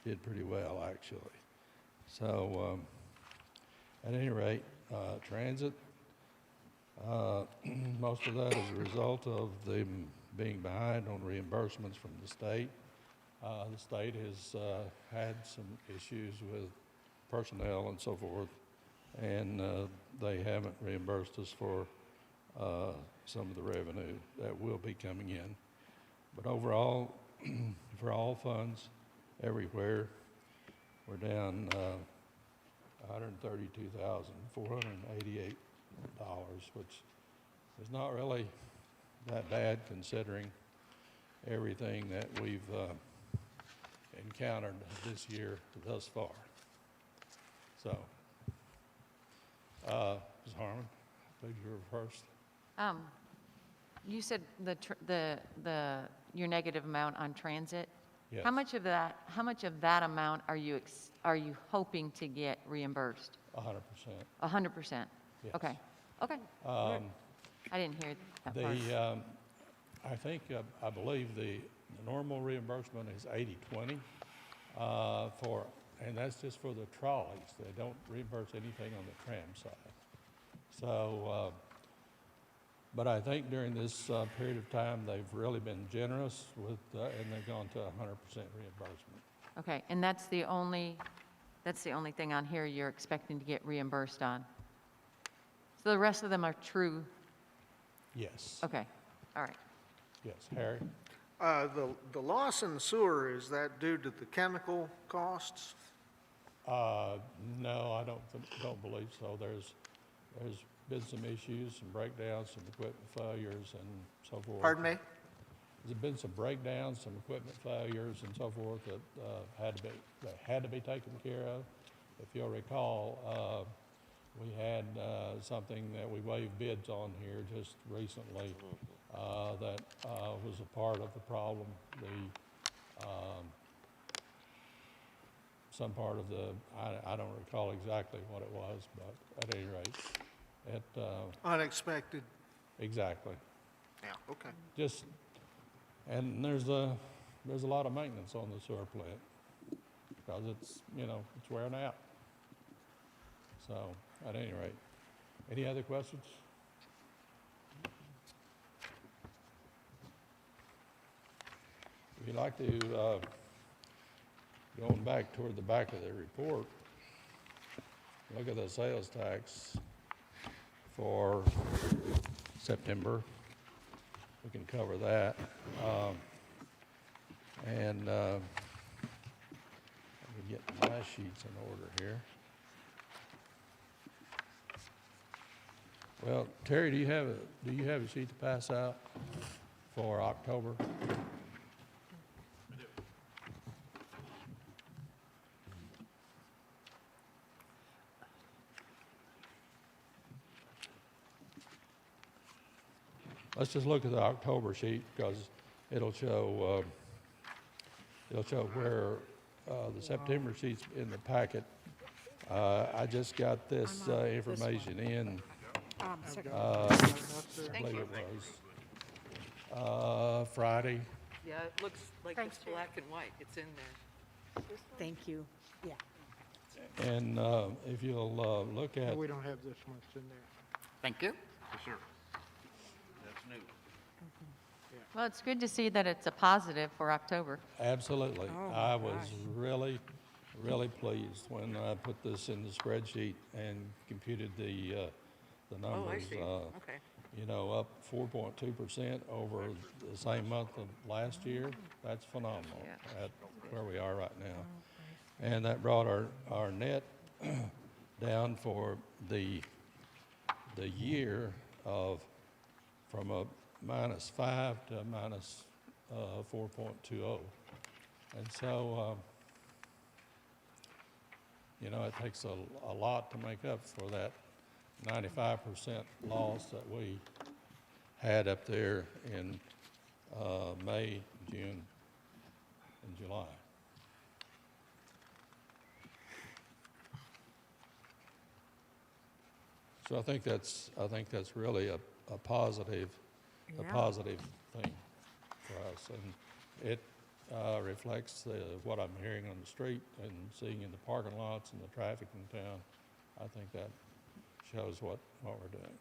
did pretty well, actually. So at any rate, transit, most of that is a result of them being behind on reimbursements from the state. The state has had some issues with personnel and so forth, and they haven't reimbursed us for some of the revenue that will be coming in. But overall, for all funds, everywhere, we're down $132,488, which is not really that bad considering everything that we've encountered this year thus far. So, Ms. Harmon, I believe you were first. You said your negative amount on transit. Yes. How much of that amount are you hoping to get reimbursed? 100%. 100%. Yes. Okay. Okay. I didn't hear that part. I believe the normal reimbursement is 80/20 and that's just for the trolleys. They don't reimburse anything on the tram side. So, but I think during this period of time, they've really been generous with, and they've gone to 100% reimbursement. Okay, and that's the only thing on here you're expecting to get reimbursed on. So the rest of them are true. Yes. Okay. All right. Yes, Harry. The loss in the sewer, is that due to the chemical costs? No, I don't believe so. There's been some issues, some breakdowns, some equipment failures, and so forth. Pardon me? There's been some breakdowns, some equipment failures, and so forth that had to be taken care of. If you'll recall, we had something that we waived bids on here just recently that was a part of the problem. Some part of I don't recall exactly what it was, but at any rate, Unexpected. exactly. Yeah, okay. And there's a lot of maintenance on the sewer plant because it's wearing out. So at any rate, any other questions? If you'd like to, going back toward the back of the report, look at the sales tax for September. We can cover that. And let me get my sheets in order here. Well, Terry, do you have a sheet to pass out for October? Let's just look at the October sheet because it'll show where the September sheet's in the packet. I just got this information in. I believe it was Friday. Yeah, it looks like it's black and white. It's in there. Thank you. Yeah. And if you'll look at, We don't have this much in there. Thank you. Yes, sir. That's new. Well, it's good to see that it's a positive for October. absolutely, Oh, my I was gosh. really pleased when I put this in the spreadsheet and computed the numbers. Oh, I see. Okay. Up 4.2% over the same month of last year. That's phenomenal at where we are right now. And that brought our net down for the year from a -5 to a -4.20. And so, it takes a lot to make up for that 95% loss that we had up there in May, June, and July. So I think that's really a positive Yeah. thing for us, and reflects what I'm hearing on the street and seeing in the parking lots and the traffic in town. I think that shows what we're doing.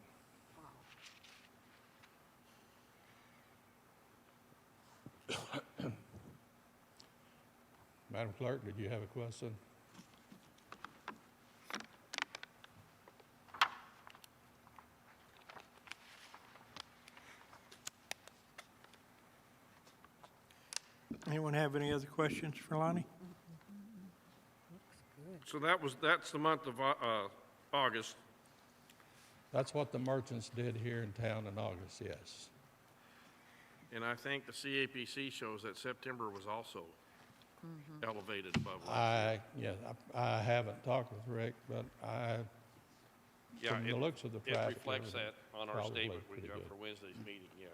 Madam Clerk, did you have a question? Anyone have any other questions for Lonnie? So that's the month of August. That's what the merchants did here in town in August, yes. And I think the CAPC shows that September was also elevated above last year. I haven't talked with Rick, but Yeah, from the looks of the it traffic. reflects that on our probably statement we pretty got good. for Wednesday's meeting, yes.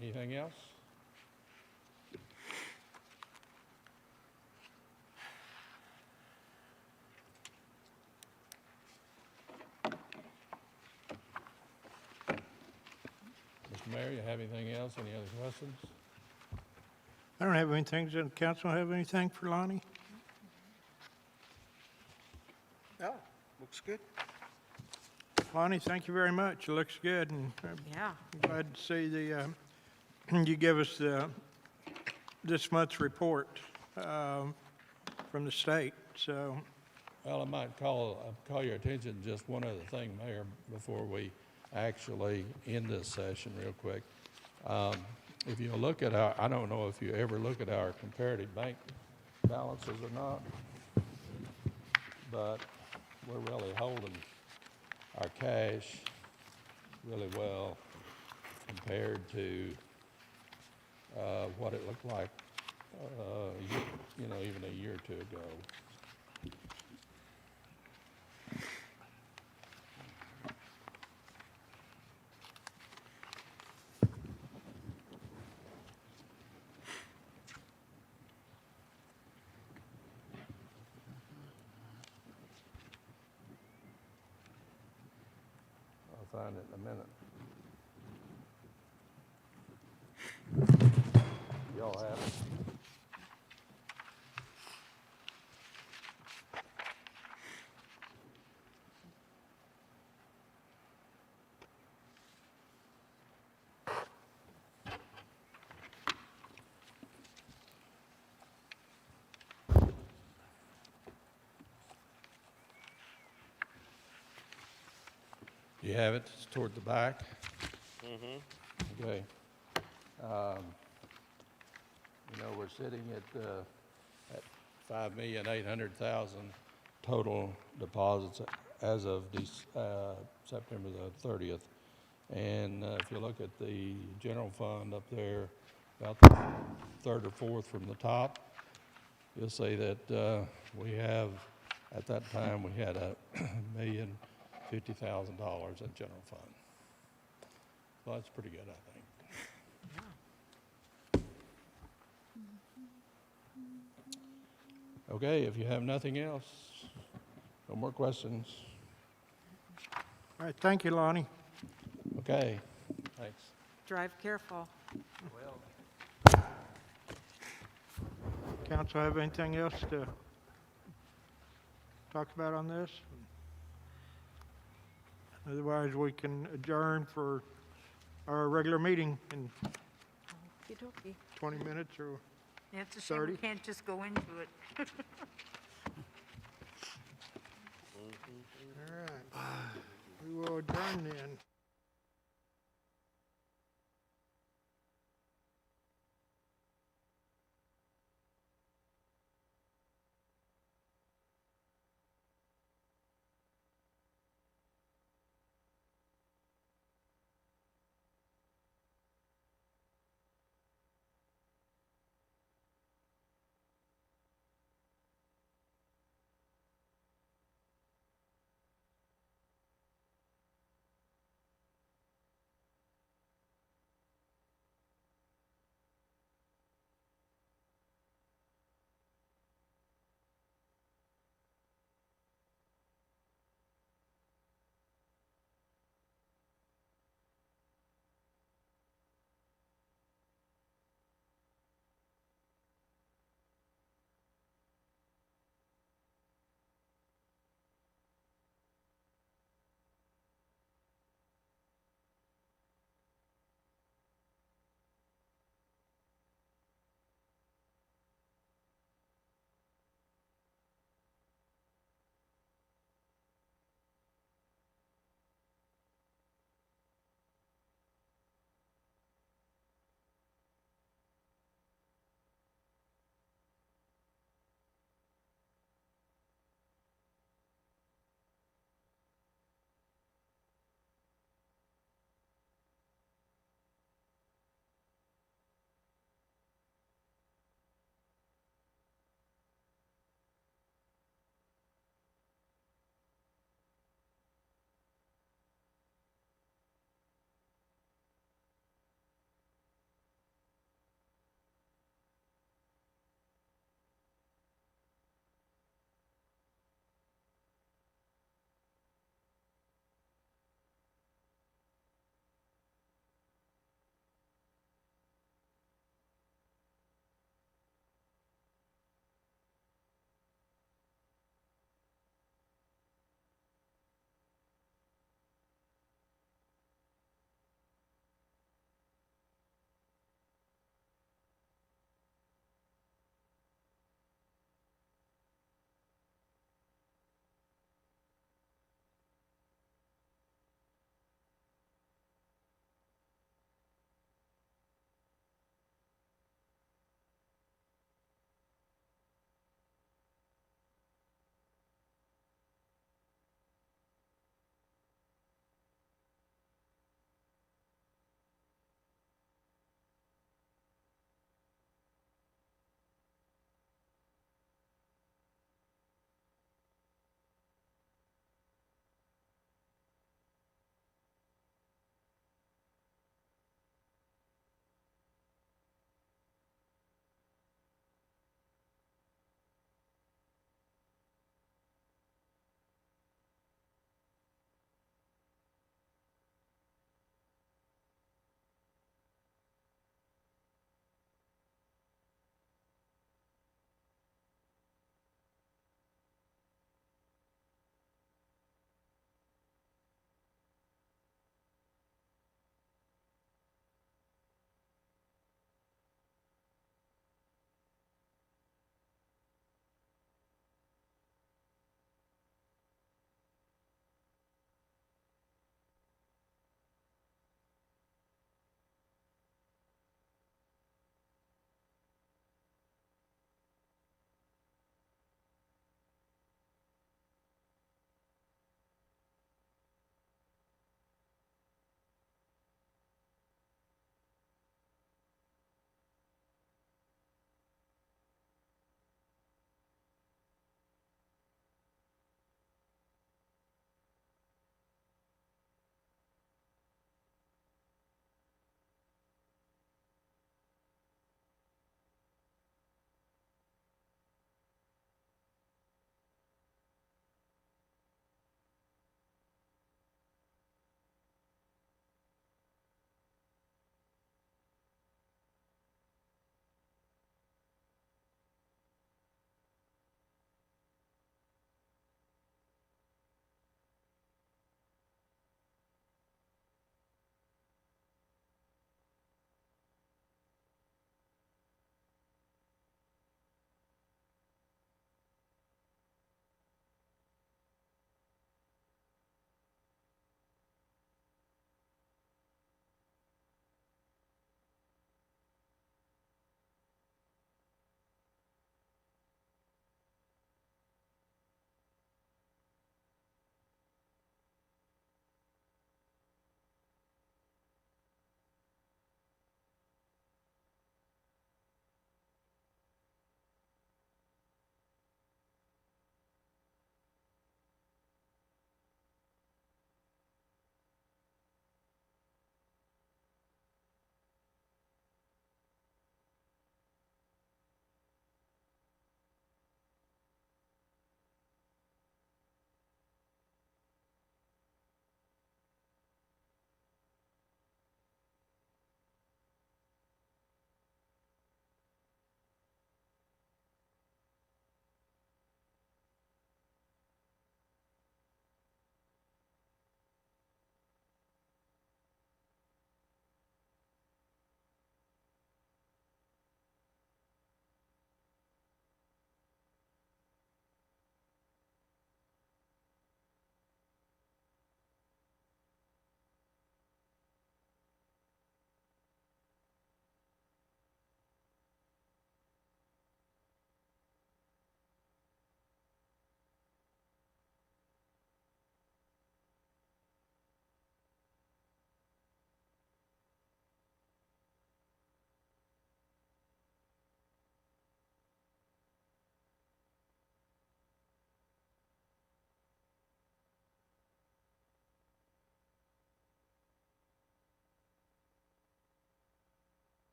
Anything else? Mr. Mayor, you have anything else? Any other questions? I don't have anything. Does the council have anything for Lonnie? Oh, looks good. Lonnie, thank you very much. It looks good, and I'm Yeah. glad to see you give us this month's report from the state. So, Well, I might call your attention to just one other thing, Mayor, before we actually end this session real quick. If you look at I don't know if you ever look at our comparative bank balances or not, but we're really holding our cash really well compared to what it looked like, even a year or two ago. I'll find it in a minute. Y'all have it? You have it, it's toward the back? Mm-hmm. Okay. We're sitting at 5,800,000 total deposits as of September the 30th. And if you look at the general fund up there, about the third or fourth from the top, you'll see that we have, at that time, we had $1,050,000 in general fund. So that's pretty good, I think. Okay, if you have nothing else, no more questions. all right, thank you, Lonnie. Okay, thanks. Drive careful. Council have anything else to talk about on this? Otherwise, we can adjourn for our regular meeting in Okey-dokey. 20 minutes or Yeah, it's a shame 30. we can't just go into it. all right. We will adjourn then.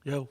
Yo.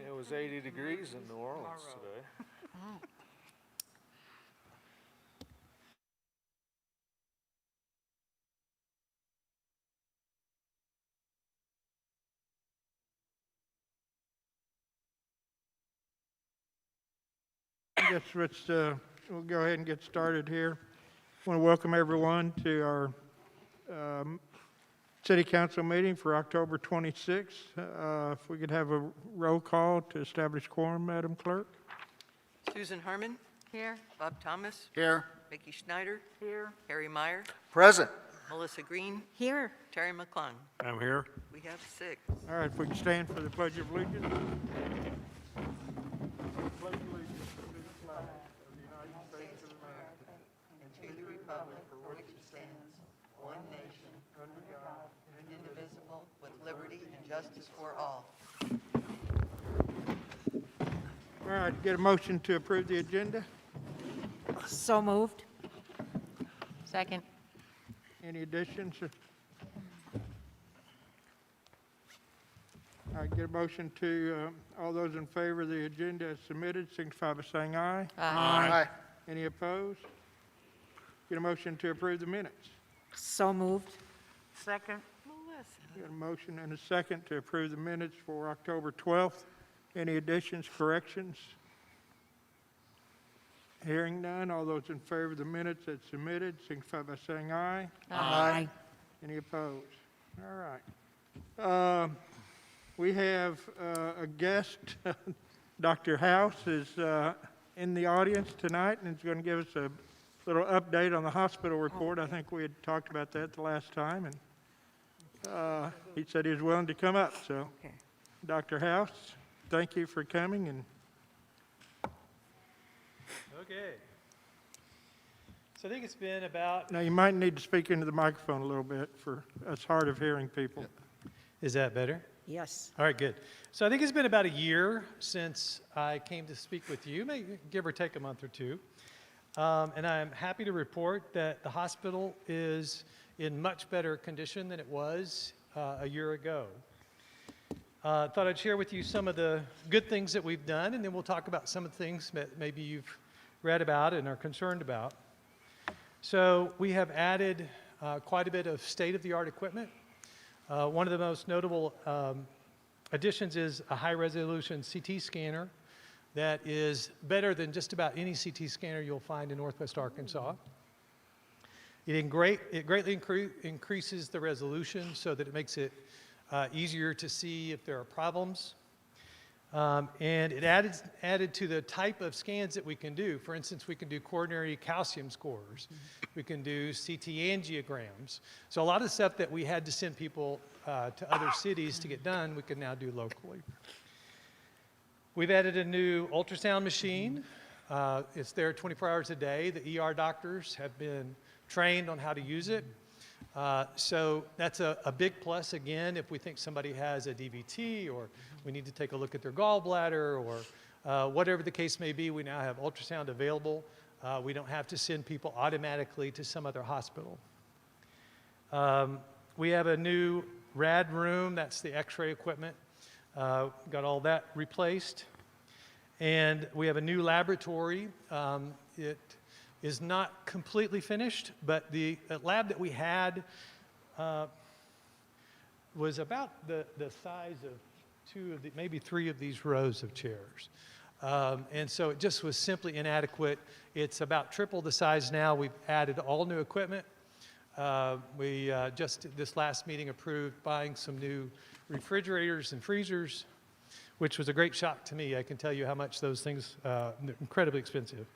It was 80 degrees in New Orleans today. I guess we'll go ahead and get started here. I want to welcome everyone to our city council meeting for October 26th. If we could have a roll call to establish quorum, Madam Clerk. Susan Harmon, Here? Bob Thomas, Here. Mickey Schneider, Here. Harry Meyer, Present. Melissa Green, Here. Terry McClung. I'm here. We have 6. All right, if we can stand for the Pledge of Allegiance. To the republic for which it stands, one nation, under God, indivisible, with liberty and justice for all. All right, get a motion to approve the agenda. So moved. Second. Any additions? All right, get a motion to, all those in favor of the agenda as submitted, signify by saying aye. Aye. Any opposed? Get a motion to approve the minutes. So moved. Second. Got a motion and a second to approve the minutes for October 12th. Any additions, corrections? Hearing none, all those in favor of the minutes as submitted, signify by saying aye. Aye. Any opposed? All right. We have a guest. Dr. House is in the audience tonight and is going to give us a little update on the hospital report. I think we had talked about that the last time, and he said he was willing to come up. So, Okay. Dr. House, thank you for coming. And Okay. So I think it's been about, now you might need to speak into the microphone a little bit for us hard of hearing people. is that better? Yes. All right, good. So I think it's been about a year since I came to speak with you, maybe give or take a month or two. And I'm happy to report that the hospital is in much better condition than it was a year ago. Thought I'd share with you some of the good things that we've done, and then we'll talk about some of the things that maybe you've read about and are concerned about. So we have added quite a bit of state-of-the-art equipment. One of the most notable additions is a high-resolution CT scanner that is better than just about any CT scanner you'll find in Northwest Arkansas. It greatly increases the resolution so that it makes it easier to see if there are problems. And it added to the type of scans that we can do. For instance, we can do coronary calcium scores. We can do CT angiograms. So a lot of stuff that we had to send people to other cities to get done, we can now do locally. We've added a new ultrasound machine. It's there 24 hours a day. The ER doctors have been trained on how to use it. So that's a big plus, again, if we think somebody has a DVT or we need to take a look at their gallbladder or whatever the case may be, we now have ultrasound available. We don't have to send people automatically to some other hospital. We have a new rad room, that's the x-ray equipment. Got all that replaced. And we have a new laboratory. It is not completely finished, but the lab that we had was about the size of maybe three of these rows of chairs. And so it just was simply inadequate. It's about triple the size now. We've added all new equipment. We just this last meeting approved buying some new refrigerators and freezers, which was a great shock to me. I can tell you how much those things are incredibly expensive.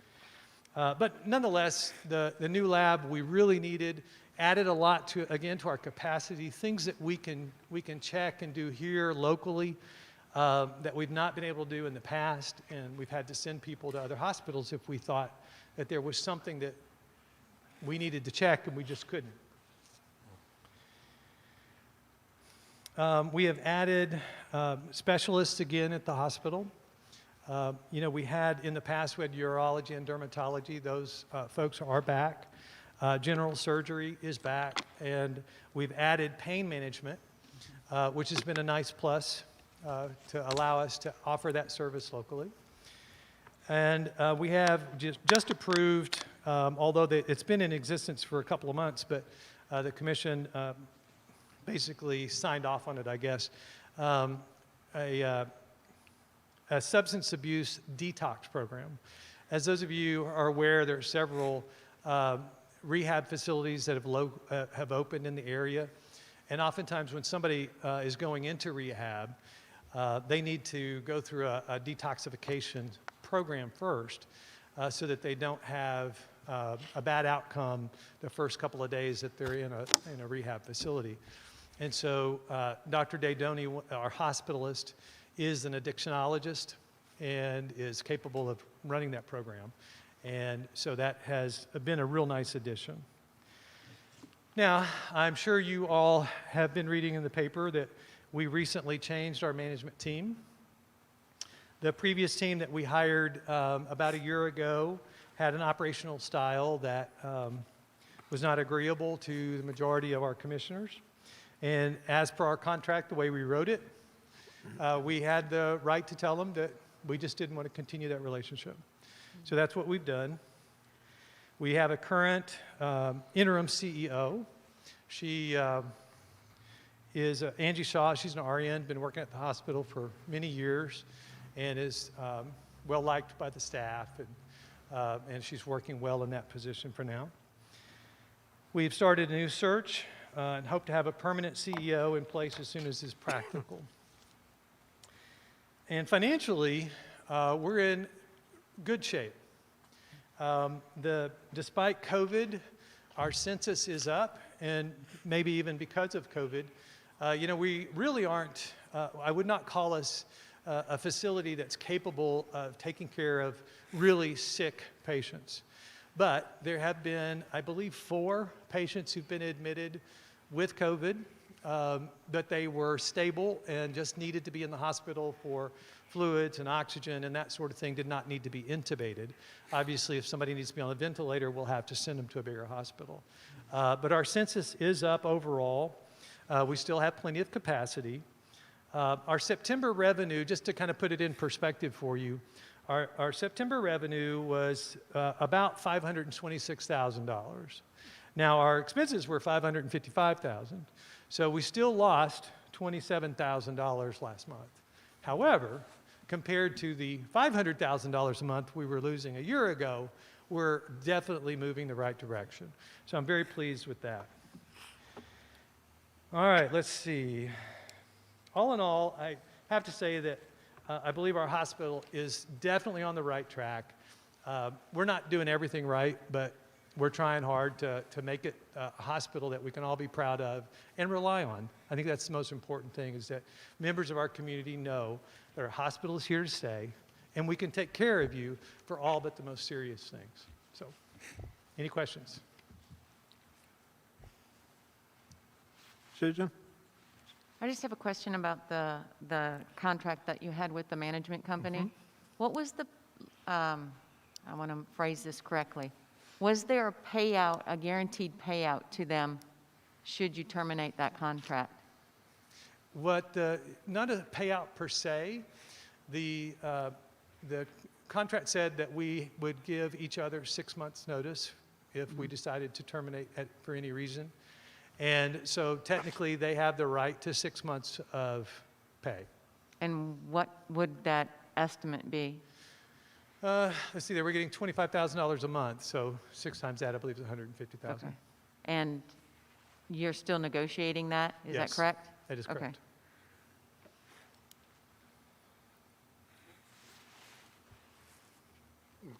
But nonetheless, the new lab we really needed, added a lot to our capacity, things that we can check and do here locally that we've not been able to do in the past, and we've had to send people to other hospitals if we thought that there was something that we needed to check and we just couldn't. We have added specialists again at the hospital. We had in the past, we had urology and dermatology. Those folks are back. General surgery is back, and we've added pain management, which has been a nice plus to allow us to offer that service locally. And we have just approved, although it's been in existence for a couple of months, but the commission basically signed off on it, I guess, a substance abuse detox program. As those of you are aware, there are several rehab facilities that have opened in the area. And oftentimes when somebody is going into rehab, they need to go through a detoxification program first so that they don't have a bad outcome the first couple of days that they're in a rehab facility. And so Dr. Daydoni, our hospitalist, is an addictionologist and is capable of running that program. And so that has been a real nice addition. Now, I'm sure you all have been reading in the paper that we recently changed our management team. The previous team that we hired about a year ago had an operational style that was not agreeable to the majority of our commissioners. And as per our contract, the way we wrote it, we had the right to tell them that we just didn't want to continue that relationship. So that's what we've done. We have a current interim CEO. She is Angie Shaw. She's an RN, been working at the hospital for many years, and is well liked by the staff, and she's working well in that position for now. We've started a new search and hope to have a permanent CEO in place as soon as is practical. And financially, we're in good shape. Despite COVID, our census is up, and maybe even because of COVID, we really aren't, I would not call us a facility that's capable of taking care of really sick patients. But there have been, I believe, 4 patients who've been admitted with COVID, but they were stable and just needed to be in the hospital for fluids and oxygen and that sort of thing, did not need to be intubated. Obviously, if somebody needs to be on a ventilator, we'll have to send them to a bigger hospital. But our census is up overall. We still have plenty of capacity. Our September revenue, just to kind of put it in perspective for you, our September revenue was about $526,000. Now, our expenses were $555,000, so we still lost $27,000 last month. However, compared to the $500,000 a month we were losing a year ago, we're definitely moving the right direction. So I'm very pleased with that. All right, let's see. All in all, I have to say that I believe our hospital is definitely on the right track. We're not doing everything right, but we're trying hard to make it a hospital that we can all be proud of and rely on. I think that's the most important thing, is that members of our community know that our hospital is here to stay, and we can take care of you for all but the most serious things. So, any questions? Susan? I just have a question about the contract that you had with the management company. What was the, I want to phrase this correctly. Was there a payout, a guaranteed payout to them should you terminate that contract? Not a payout per se. The contract said that we would give each other 6 months' notice if we decided to terminate for any reason. And so technically, they have the right to 6 months of pay. And what would that estimate be? Let's see, they were getting $25,000 a month, so 6 times that, I believe, is $150,000. Okay. And you're still negotiating that? Is that Yes, correct? that is Okay.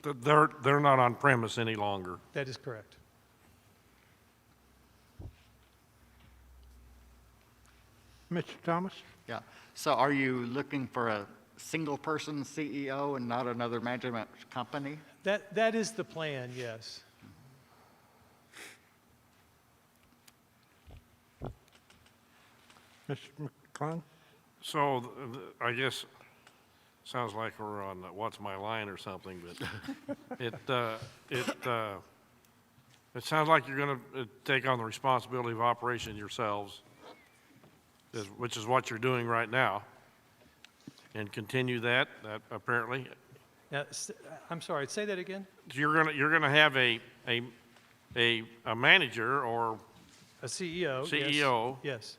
correct. They're not on premise any longer. That is correct. Mr. Thomas? Yeah. So are you looking for a single-person CEO and not another management company? That is the plan, yes. Mr. McClung? So I guess, sounds like we're on What's My Line or something, but it sounds like you're going to take on the responsibility of operation yourselves, which is what you're doing right now, and continue that apparently. Now, I'm sorry, say that again? You're gonna have a manager or A CEO? CEO. Yes,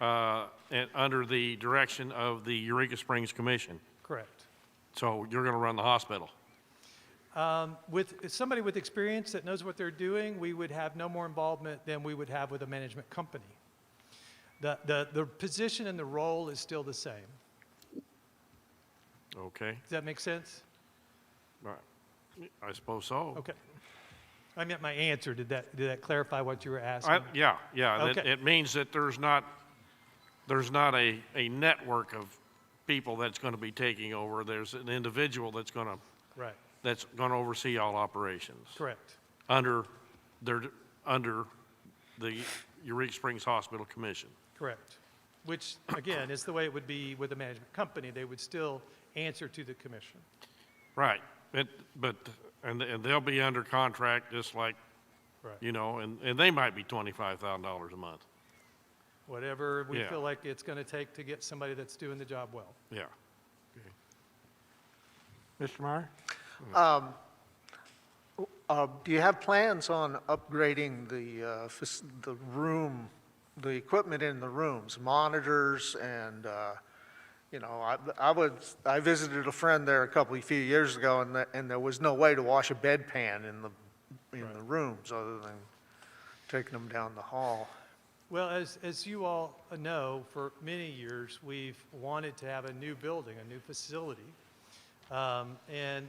and under the direction of the Eureka Springs Commission. correct. So you're gonna run the hospital. With somebody with experience that knows what they're doing, we would have no more involvement than we would have with a management company. The position and the role is still the same. Okay, Does that make sense? right. I suppose so. Okay. I meant my answer. Did that clarify what you were asking? Yeah. Okay. It means that there's not a network of people that's gonna be taking over. There's an individual that's gonna Right, oversee all operations correct. under the Eureka Springs Hospital Commission. Correct. Which, again, is the way it would be with a management company. They would still answer to the commission. Right, and they'll be under contract just like, Right. you know, and they might be $25,000 a month. Whatever we Yeah. feel like it's going to take to get somebody that's doing the job well. Yeah. Mr. Meyer? Do you have plans on upgrading the room, the equipment in the rooms, monitors and, you know, I visited a friend there a few years ago and there was no way to wash a bedpan in the rooms other than taking them down the hall. Well, as you all know, for many years, we've wanted to have a new building, a new facility. And,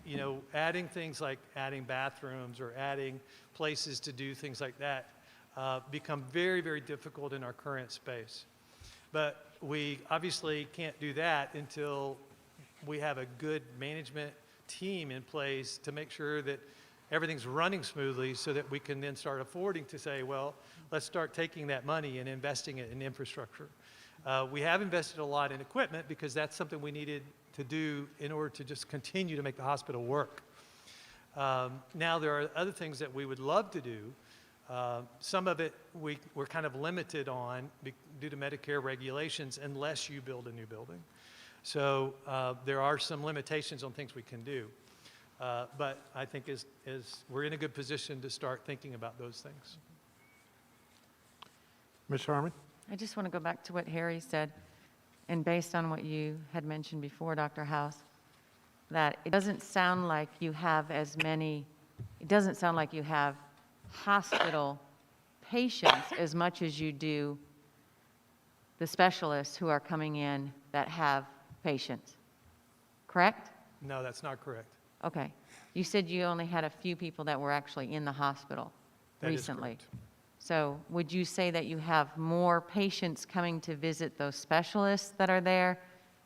you know, adding things like adding bathrooms or adding places to do things like that become very, very difficult in our current space. But we obviously can't do that until we have a good management team in place to make sure that everything's running smoothly so that we can then start affording to say, well, let's start taking that money and investing it in infrastructure. We have invested a lot in equipment because that's something we needed to do in order to just continue to make the hospital work. Now, there are other things that we would love to do, Some of it we're kind of limited on due to Medicare regulations unless you build a new building. So there are some limitations on things we can do. But I think as we're in a good position to start thinking about those things. Ms. Harmon? I just want to go back to what Harry said, and based on what you had mentioned before, Dr. House, that it doesn't sound like you have hospital patients as much as you do the specialists who are coming in that have patients, correct? No, that's not correct. Okay. You said you only had a few people that were actually in the hospital That is recently. correct. So would you say that you have more patients coming to visit those specialists that are there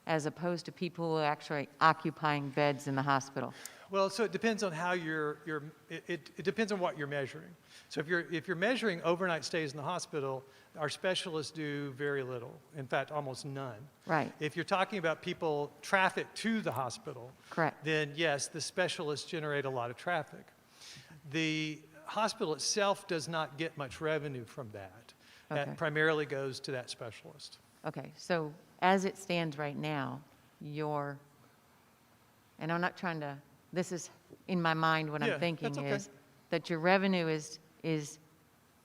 as opposed to people who are actually occupying beds in the hospital? Well, so it depends on how it depends on what you're measuring. So if you're measuring overnight stays in the hospital, our specialists do very little. In fact, almost none. Right. If you're talking about people traffic to the hospital, Correct. then yes, the specialists generate a lot of traffic. The hospital itself does not get much revenue from that. Okay. That primarily goes to that specialist. Okay, so as it stands right now, and I'm not trying to, this is in my mind what Yeah, I'm thinking that's okay. is that your revenue is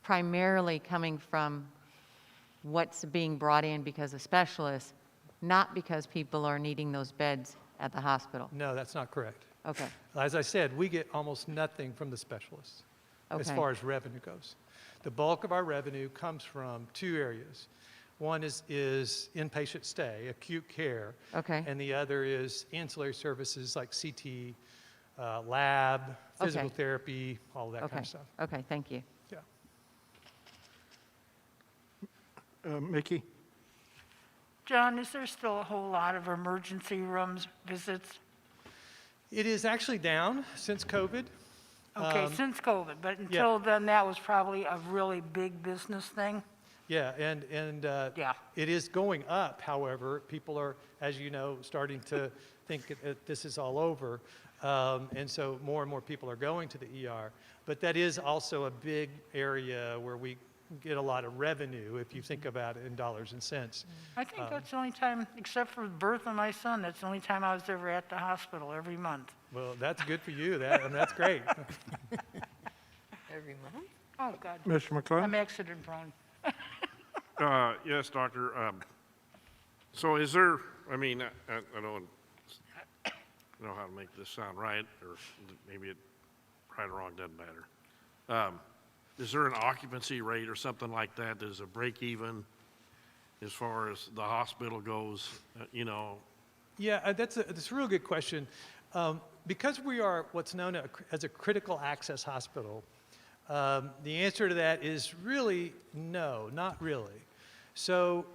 primarily coming from what's being brought in because of specialists, not because people are needing those beds at the hospital. No, that's not correct. Okay, As I said, we get almost nothing from the specialists as Okay. far as revenue goes. The bulk of our revenue comes from two areas. One is inpatient stay, acute care. Okay. And the other is ancillary services like CT, lab, physical Okay. therapy, all of that kind okay, of stuff. okay, thank you. Yeah. Mickey? John, is there still a whole lot of emergency rooms visits? It is actually down since COVID. Okay, since COVID, but until then, that was probably a really big business thing? Yeah, and Yeah. it is going up, however. People are, as you know, starting to think that this is all over. And so more and more people are going to the ER. But that is also a big area where we get a lot of revenue, if you think about it in dollars and cents. I think that's the only time, except for the birth of my son, that's the only time I was ever at the hospital, every month. Well, that's good for you. That's great. Every month? Oh, God. Mr. McClung? I'm accident prone. Yes, Doctor. So is there, I mean, I don't know how to make this sound right, or maybe it, right or wrong, doesn't matter. Is there an occupancy rate or something like that that is a break even as far as the hospital goes, you know? Yeah, that's a real good question. Because we are what's known as a critical access hospital, the answer to that is really no, not really. So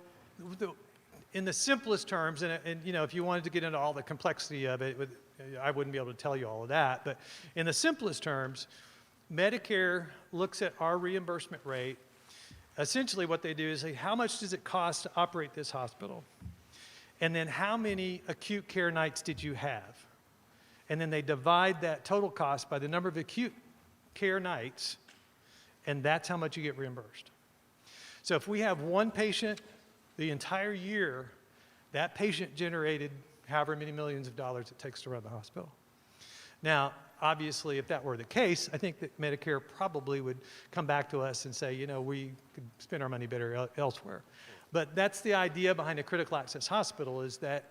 in the simplest terms, and you know, if you wanted to get into all the complexity of it, I wouldn't be able to tell you all of that, but in the simplest terms, Medicare looks at our reimbursement rate. Essentially what they do is say, how much does it cost to operate this hospital? And then how many acute care nights did you have? And then they divide that total cost by the number of acute care nights, and that's how much you get reimbursed. So if we have one patient the entire year, that patient generated however many millions of dollars it takes to run the hospital. Now, obviously, if that were the case, I think that Medicare probably would come back to us and say, you know, we could spend our money better elsewhere. But that's the idea behind a critical access hospital, is that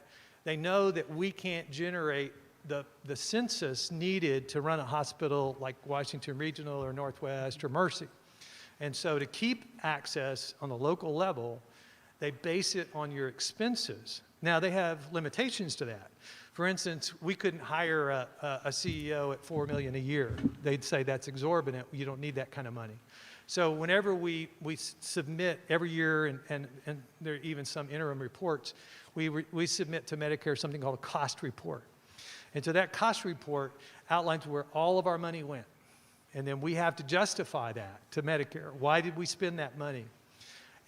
they know that we can't generate the census needed to run a hospital like Washington Regional or Northwest or Mercy. And so to keep access on the local level, they base it on your expenses. Now, they have limitations to that. For instance, we couldn't hire a CEO at $4 million a year. They'd say that's exorbitant. You don't need that kind of money. So whenever we submit every year, and there are even some interim reports, we submit to Medicare something called a cost report. And so that cost report outlines where all of our money went. And then we have to justify that to Medicare. Why did we spend that money?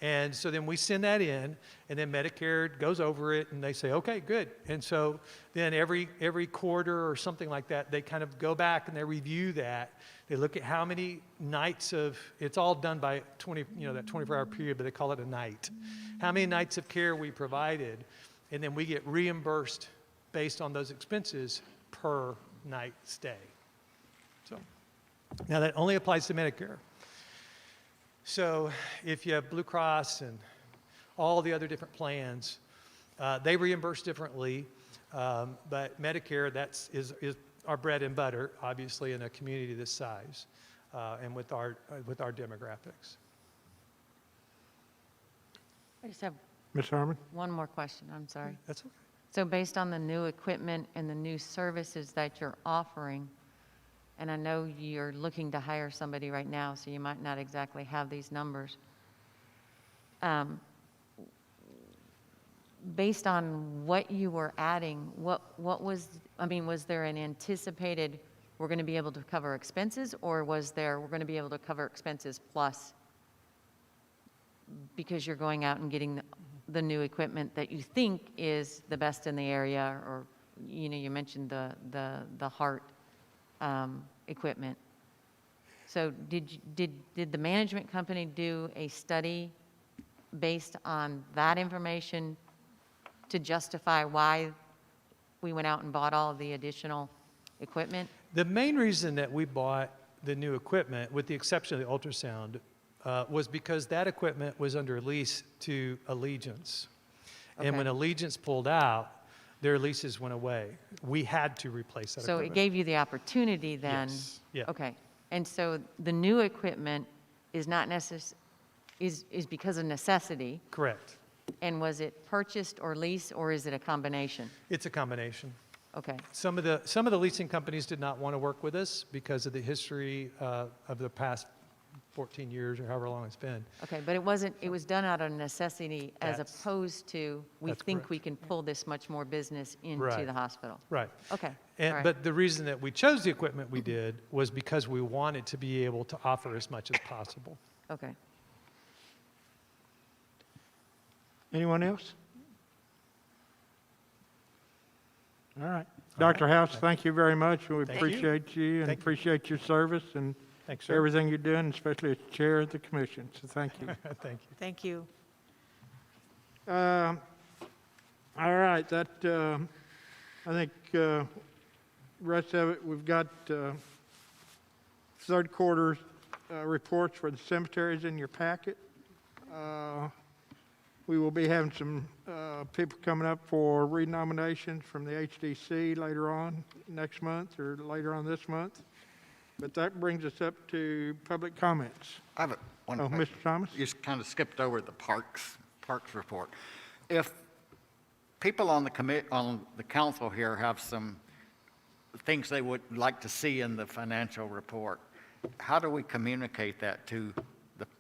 And so then we send that in, and then Medicare goes over it, and they say, okay, good. And so then every quarter or something like that, they kind of go back and they review that. They look at how many nights of, it's all done by 20, that 24-hour period, but they call it a night. How many nights of care we provided, and then we get reimbursed based on those expenses per night stay. So now that only applies to Medicare. So if you have Blue Cross and all the other different plans, they reimburse differently, but Medicare, is our bread and butter, obviously, in a community this size, and with our demographics. I just have Ms. Harmon? one more question, I'm sorry. That's okay. So based on the new equipment and the new services that you're offering, and I know you're looking to hire somebody right now, so you might not exactly have these numbers. Based on what you were adding, what was there an anticipated, we're going to be able to cover expenses, or was there, we're going to be able to cover expenses plus, because you're going out and getting the new equipment that you think is the best in the area, or, you mentioned the heart equipment. So did the management company do a study based on that information to justify why we went out and bought all of the additional equipment? The main reason that we bought the new equipment, with the exception of the ultrasound, was because that equipment was under lease to Allegiance. And when Okay. Allegiance pulled out, their leases went away. We had to replace that So equipment. it gave you the opportunity then? Yes, yeah. Okay. And so the new equipment is not is because of necessity, Correct. and was it purchased or leased, or is it a combination? It's a combination. Okay. Some of the leasing companies did not want to work with us because of the history of the past 14 years or however long it's been. Okay, but it was done out of necessity as That's- opposed to, we that's think correct. we can pull this much more business into Right. the hospital. Right. Okay, And, all right. But the reason that we chose the equipment we did was because we wanted to be able to offer as much as possible. Okay. Anyone else? All right. Dr. House, thank you very much. We Thank you. appreciate you and Thank you. appreciate your service and Thanks, sir. everything you're doing, especially as chair of the commission. So thank you. Thank you. Thank you. All right, that, I think, rest of it, we've got third quarter reports for the cemeteries in your packet. We will be having some people coming up for renominations from the HDC later on next month or later on this month. But that brings us up to public comments. I have one Oh, question. Mr. Thomas? You just kind of skipped over the parks report. If people on the council here have some things they would like to see in the financial report, how do we communicate that to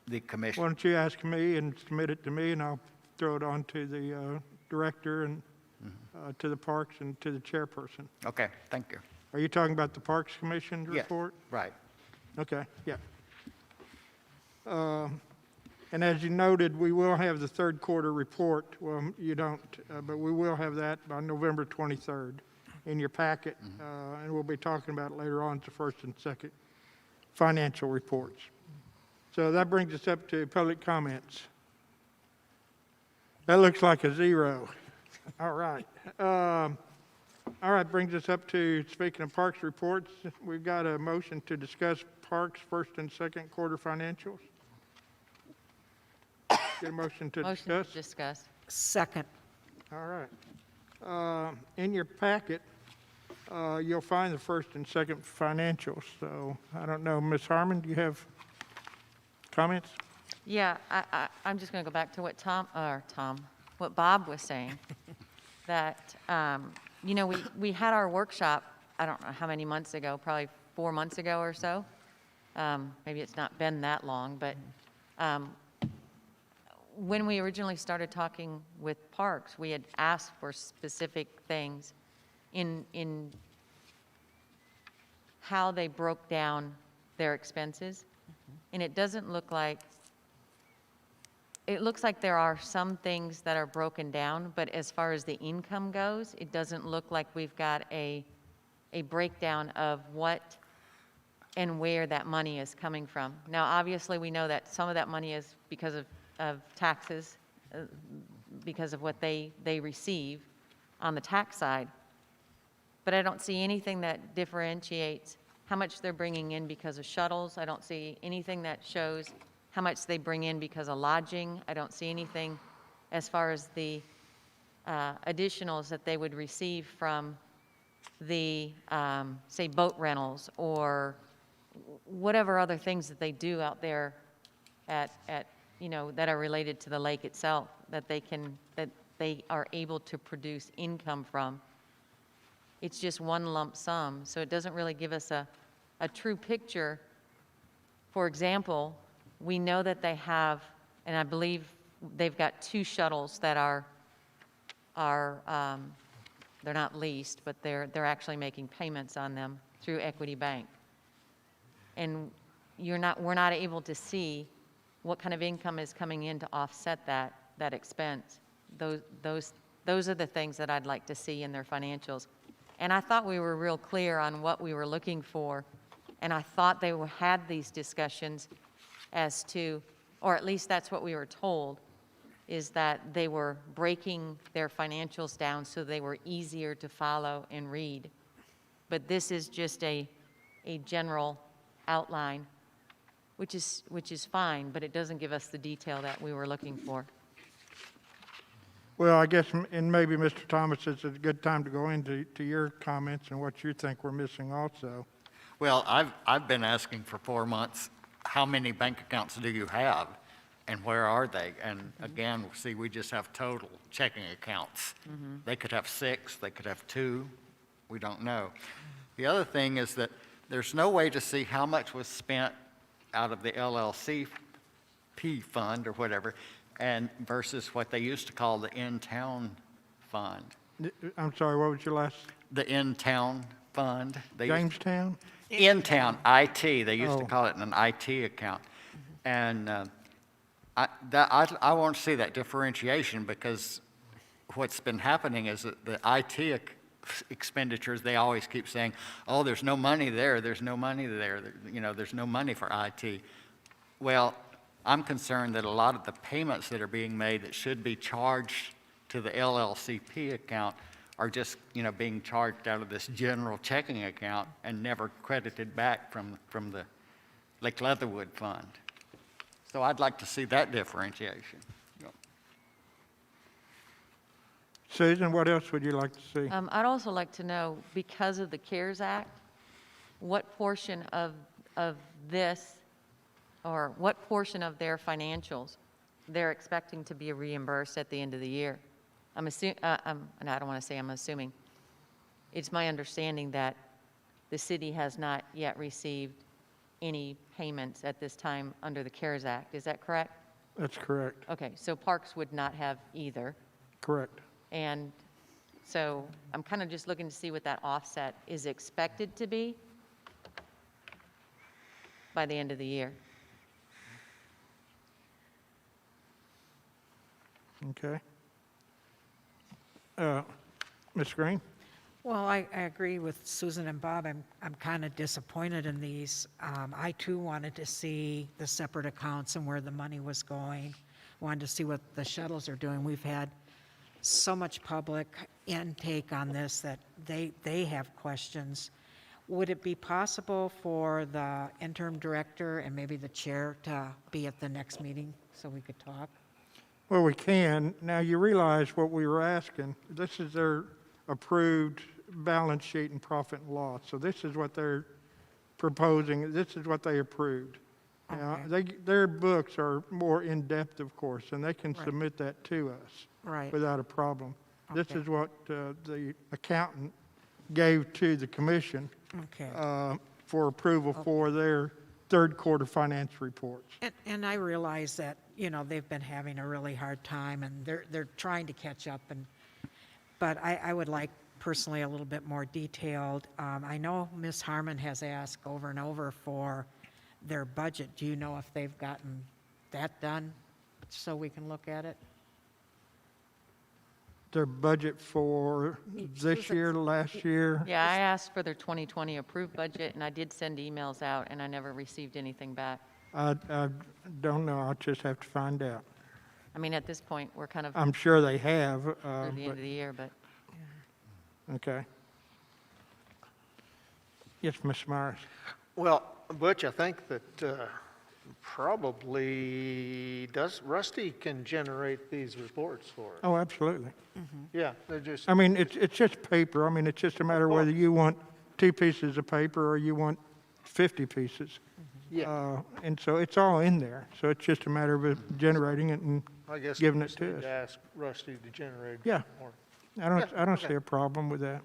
the commission? Why don't you ask me and submit it to me, and I'll throw it on to the director and to the parks and to the chairperson. Okay, thank you. Are you talking about the Parks Commission Yes, report? right. Okay, yeah. And as you noted, we will have the third quarter report. Well, you don't, but we will have that by November 23rd in your packet. And we'll be talking about it later on, the first and second financial reports. So that brings us up to public comments. That looks like a zero. All right. All right, brings us up to, speaking of parks reports, we've got a motion to discuss parks first and second quarter financials. Get a motion to Motion discuss? to discuss. Second. All right. In your packet, you'll find the first and second financials. So I don't know, Ms. Harmon, do you have comments? Yeah, I'm just going to go back to what what Bob was saying, that, we had our workshop, I don't know how many months ago, probably 4 months ago or so. Maybe it's not been that long, but when we originally started talking with Parks, we had asked for specific things in how they broke down their expenses. And it doesn't look like, it looks like there are some things that are broken down, but as far as the income goes, it doesn't look like we've got a breakdown of what and where that money is coming from. Now, obviously, we know that some of that money is because of taxes, because of what they receive on the tax side. But I don't see anything that differentiates how much they're bringing in because of shuttles. I don't see anything that shows how much they bring in because of lodging. I don't see anything as far as the additionals that they would receive from the, say, boat rentals or whatever other things that they do out there at that are related to the lake itself, that they are able to produce income from. It's just one lump sum, so it doesn't really give us a true picture. For example, we know that they have, and I believe they've got 2 shuttles that are they're not leased, but they're actually making payments on them through Equity Bank. And we're not able to see what kind of income is coming in to offset that expense. Those are the things that I'd like to see in their financials. And I thought we were real clear on what we were looking for, and I thought they had these discussions as to, or at least that's what we were told, is that they were breaking their financials down so they were easier to follow and read. But this is just a general outline, which is fine, but it doesn't give us the detail that we were looking for. Well, I guess, and maybe Mr. Thomas, it's a good time to go into your comments and what you think we're missing also. Well, I've been asking for 4 months, how many bank accounts do you have? And where are they? And again, see, we just have total checking accounts. They could have 6, they could have 2, we don't know. The other thing is that there's no way to see how much was spent out of the LLCP fund or whatever, and versus what they used to call the in-town fund. I'm sorry, what was your last? The in-town fund. Jamestown? In-town, IT, they used to Oh. call it an IT account. And I want to see that differentiation, because what's been happening is that the IT expenditures, they always keep saying, oh, there's no money there, there's no money there, there's no money for IT. Well, I'm concerned that a lot of the payments that are being made that should be charged to the LLCP account are just, being charged out of this general checking account and never credited back from the Lake Leatherwood Fund. So I'd like to see that differentiation. Susan, what else would you like to see? I'd also like to know, because of the CARES Act, what portion of this, or what portion of their financials they're expecting to be reimbursed at the end of the year. And I don't want to say I'm assuming. It's my understanding that the city has not yet received any payments at this time under the CARES Act. Is that correct? That's correct. Okay, so Parks would not have either. Correct. And so I'm kind of just looking to see what that offset is expected to be by the end of the year. Okay. Ms. Green? Well, I agree with Susan and Bob. I'm kind of disappointed in these. I too wanted to see the separate accounts and where the money was going. Wanted to see what the shuttles are doing. We've had so much public intake on this that they have questions. Would it be possible for the interim director and maybe the chair to be at the next meeting so we could talk? Well, we can. Now, you realize what we were asking. This is their approved balance sheet and profit and loss. So this is what they're proposing. This is what they approved. Now, their books are more in-depth, of course, and they can submit that to us Right. without a problem. This Okay. is what the accountant gave to the commission Okay. for approval for their third quarter finance reports. And I realize that, they've been having a really hard time and they're trying to catch up but I would like personally a little bit more detailed. I know Ms. Harmon has asked over and over for their budget. Do you know if they've gotten that done? so we can look at it? Their budget for this year, last year? Yeah, I asked for their 2020 approved budget, and I did send emails out, and I never received anything back. I don't know, I'll just have to find out. I mean, at this point, we're kind of I'm sure they have, through the end but, of the year, but okay. Yes, Ms. Myers? Well, Butch, I think that probably Rusty can generate these reports for us. Oh, absolutely. Yeah, they're just, I mean, it's just paper. I mean, it's just a matter of whether you want 2 pieces of paper or you want 50 pieces. yeah, And so it's all in there. So it's just a matter of it generating it and I guess we giving it just to need us. to ask Rusty to generate Yeah. more. I don't okay. see a problem with that.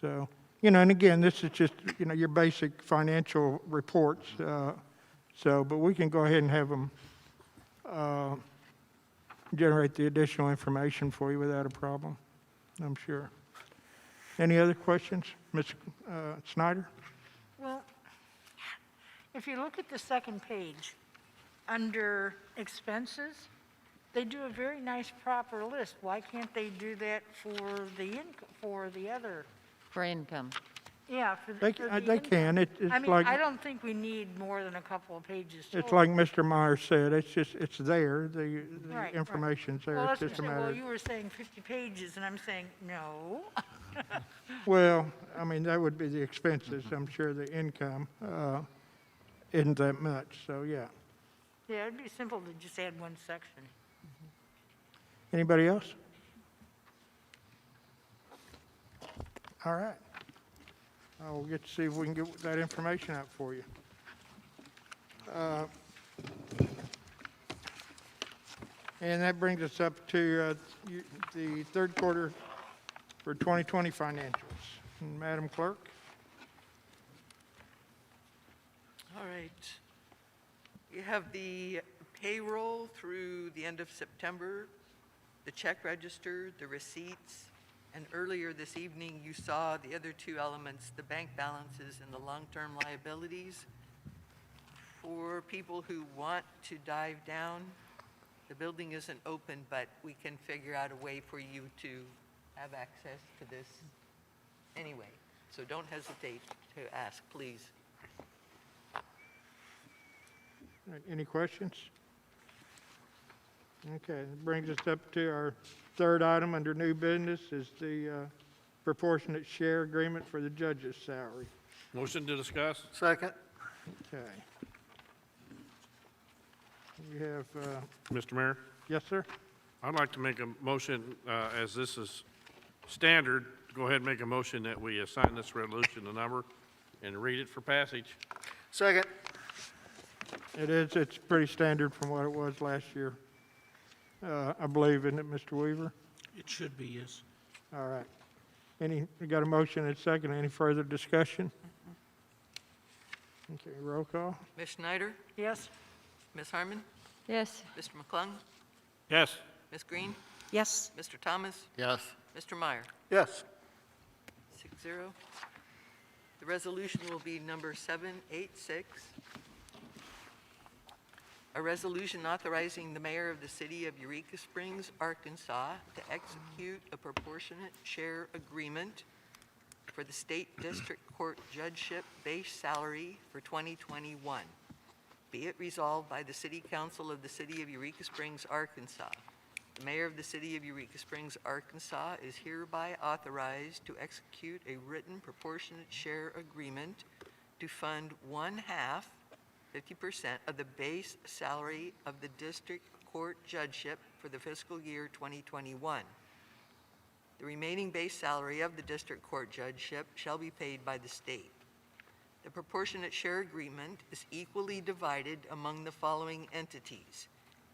So, and again, this is just, your basic financial reports. But we can go ahead and have them generate the additional information for you without a problem, I'm sure. Any other questions? Ms. Snyder? Well, if you look at the second page, under expenses, they do a very nice proper list. Why can't they do that for the other? for income. Yeah, for the They income. can. It's I mean, like, I don't think we need more than a couple of pages. it's total. like Mr. Myers said, it's there, the Right, right. information's there. Well, It's that's just a what I'm saying. matter Well, of, you were saying 50 pages, and I'm saying, no. well, I mean, that would be the expenses. I'm sure the income isn't that much, so yeah. Yeah, it'd be simple to just add one section. Anybody else? All right. I'll get to see if we can get that information out for you. And that brings us up to the third quarter for 2020 financials. Madam Clerk? All right. You have the payroll through the end of September, the check register, the receipts, and earlier this evening, you saw the other two elements, the bank balances and the long-term liabilities. For people who want to dive down, the building isn't open, but we can figure out a way for you to have access to this anyway. So don't hesitate to ask, please. Any questions? Okay, that brings us up to our third item under new business is the proportionate share agreement for the judge's salary. Motion to discuss? Second? Okay. We have, Mr. Mayor, yes, sir? I'd like to make a motion, as this is standard, go ahead and make a motion that we assign this resolution a number and read it for passage. Second? It's pretty standard from what it was last year. I believe, isn't it, Mr. Weaver? It should be, yes. All right. We got a motion and a second. Any further discussion? Okay, roll call. Ms. Schneider? Yes? Ms. Harmon? Yes, Mr. McClung? Yes. Ms. Green? Yes? Mr. Thomas? Yes. Mr. Meyer? Yes. 6-0. The resolution will be number 786. A resolution authorizing the mayor of the city of Eureka Springs, Arkansas, to execute a proportionate share agreement for the state district court judgeship base salary for 2021. Be it resolved by the City Council of the City of Eureka Springs, Arkansas. The mayor of the City of Eureka Springs, Arkansas is hereby authorized to execute a written proportionate share agreement to fund 1/2, 50% of the base salary of the district court judgeship for the fiscal year 2021. The remaining base salary of the district court judgeship shall be paid by the state. The proportionate share agreement is equally divided among the following entities: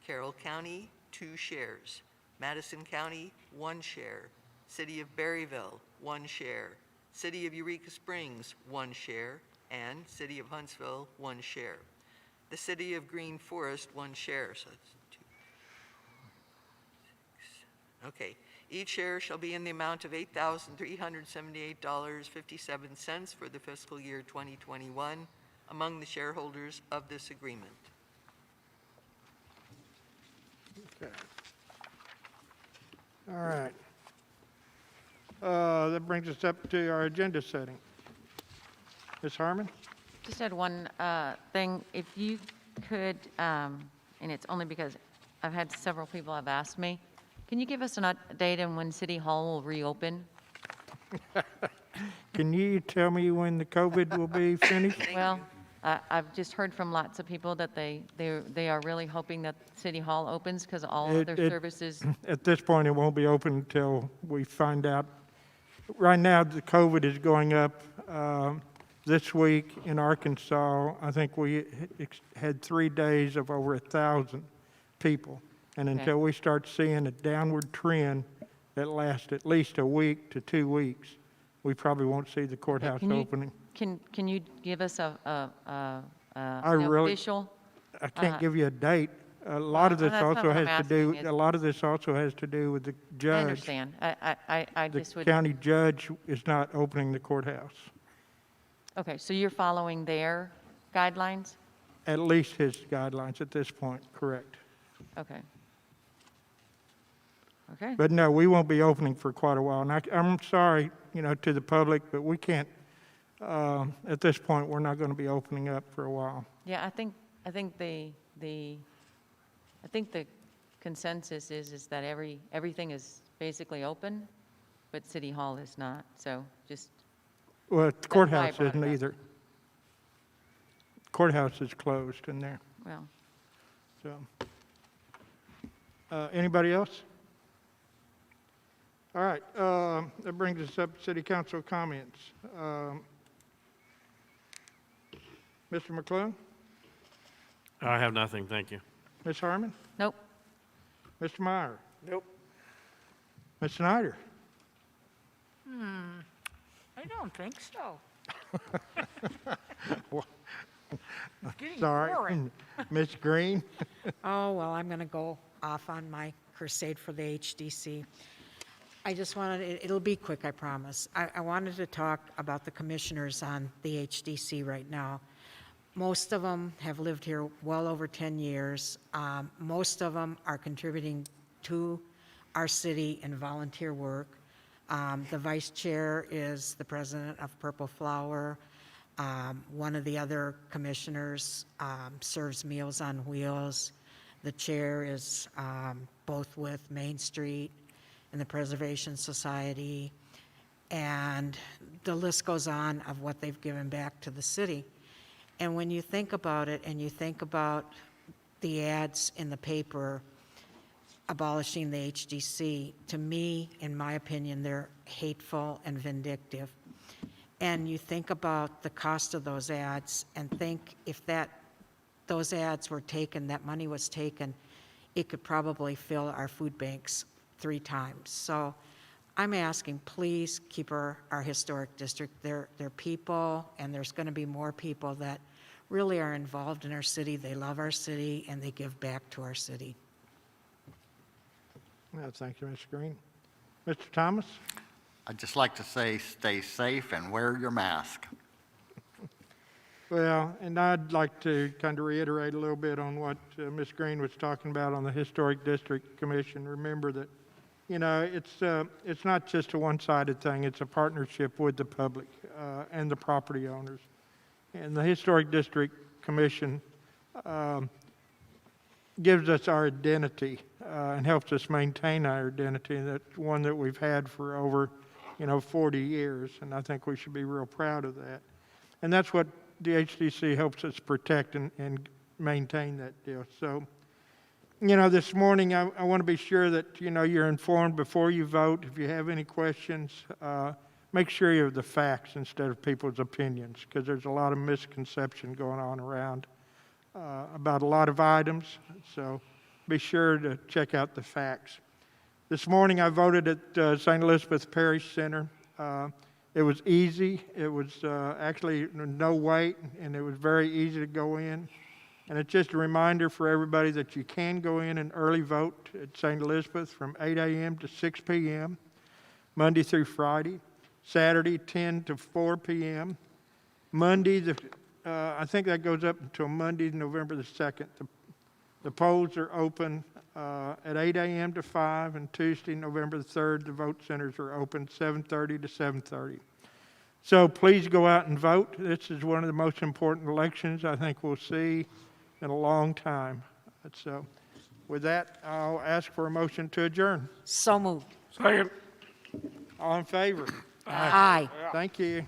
Carroll County, 2 shares; Madison County, 1 share; City of Berryville, 1 share; City of Eureka Springs, 1 share; and City of Huntsville, 1 share. The City of Green Forest, 1 share, so that's 2, 6. Okay. Each share shall be in the amount of $8,378.57 for the fiscal year 2021 among the shareholders of this agreement. Okay. All right. That brings us up to our agenda setting. Ms. Harmon? Just had one thing. If you could, and it's only because I've had several people have asked me, can you give us an update on when City Hall will reopen? Can you tell me when the COVID will be finished? Well, I've just heard from lots of people that they are really hoping that City Hall opens because all It- other it- services, At this point, it won't be open until we find out. Right now, the COVID is going up. This week in Arkansas, I think we had 3 days of over 1,000 people. And Okay. until we start seeing a downward trend that lasts at least a week to 2 weeks, we probably won't see the courthouse can you- opening. can you give us an really- official? I can't give you a date. A lot of this that's not also what I'm has to do, asking. a lot of this also has to do with the I judge. understand. I The just would, county judge is not opening the courthouse, okay, so you're following their guidelines? at least his guidelines at this point, correct. Okay. Okay, But no, we won't be opening for quite a while. And I'm sorry, to the public, but we can't, at this point, we're not going to be opening up for a while. yeah, I think the consensus is that everything is basically open, but City Hall is not, so just, Well, the why I courthouse brought it isn't up. either. Courthouse is closed in there, well, so. Anybody else? All right, that brings us up to city council comments. Mr. McClung, I have nothing, thank you. Ms. Harmon, nope. Mr. Meyer, Nope. Ms. Snyder. I don't think so. It's getting Sorry. boring. Ms. Green? Oh, well, I'm going to go off on my crusade for the HDC. I just wanted, it'll be quick, I promise. I wanted to talk about the commissioners on the HDC right now. Most of them have lived here well over 10 years. Most of them are contributing to our city in volunteer work. The vice chair is the president of Purple Flower. One of the other commissioners serves Meals on Wheels. The chair is both with Main Street and the Preservation Society. And the list goes on of what they've given back to the city. And when you think about it, and you think about the ads in the paper abolishing the HDC, to me, in my opinion, they're hateful and vindictive. And you think about the cost of those ads and think if those ads were taken, that money was taken, it could probably fill our food banks 3 times. So I'm asking, please keep our historic district. They're people, and there's going to be more people that really are involved in our city. They love our city, and they give back to our city. Well, thank you, Ms. Green. Mr. Thomas? I'd just like to say, stay safe and wear your mask. Well, and I'd like to kind of reiterate a little bit on what Ms. Green was talking about on the Historic District Commission. Remember that, it's not just a one-sided thing. It's a partnership with the public and the property owners. And the Historic District Commission gives us our identity and helps us maintain our identity. That's one that we've had for over, 40 years, and I think we should be real proud of that. And that's what the HDC helps us protect and maintain that deal. So, this morning I want to be sure that, you're informed before you vote. If you have any questions, make sure you have the facts instead of people's opinions, because there's a lot of misconception going on around about a lot of items. So be sure to check out the facts. This morning I voted at St. Elizabeth Parish Center. It was easy. It was actually no wait, and it was very easy to go in. And it's just a reminder for everybody that you can go in and early vote at St. Elizabeth from 8 a.m. to 6 p.m., Monday through Friday. Saturday, 10 to 4 p.m. Monday, I think that goes up until Monday, November the 2nd. The polls are open at 8 a.m. to 5, and Tuesday, November the 3rd, the vote centers are open 7:30 to 7:30. So please go out and vote. This is one of the most important elections I think we'll see in a long time. So with that, I'll ask for a motion to adjourn. So moved. Second. All in favor? Aye. Thank you.